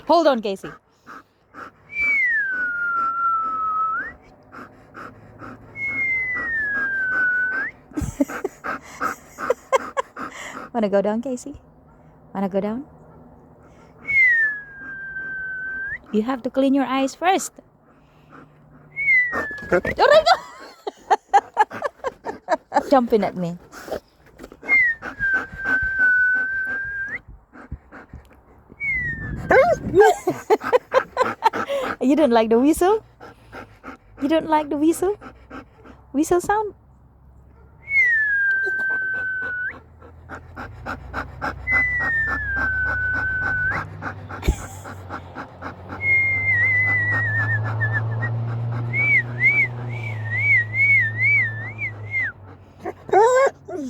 Hold on, Casey. Wanna go down, Casey? Wanna go down? You have to clean your eyes first. Aray ko! Jumping at me. You don't like the whistle? You don't like the whistle? Whistle sound?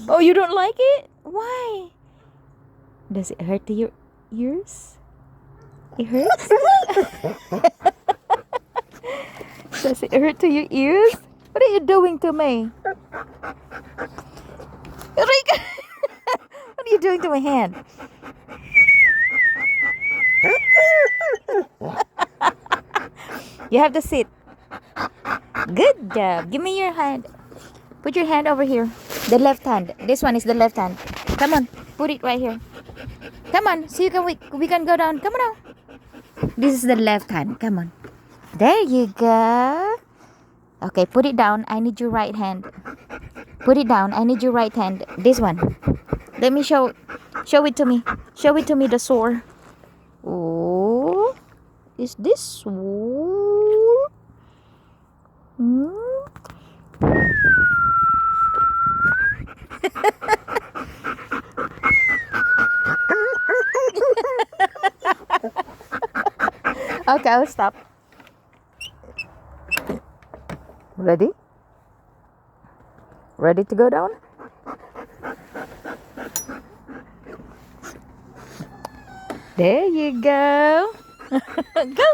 Oh, you don't like it? Why? Does it hurt to your ears? It hurts? Does it hurt to your ears? What are you doing to me? Rick! What are you doing to my hand? You have to sit. Good job. Give me your hand. Put your hand over here. The left hand. This one is the left hand. Come on. Put it right here. Come on. So we can go down. Come on now. This is the left hand. Come on. There you go. Okay, put it down. I need your right hand. Put it down. I need your right hand. This one. Let me show it to me. Show it to me, the sore. Oh. Is this sore? Okay, I'll stop. Ready? Ready to go down? There you go. Go.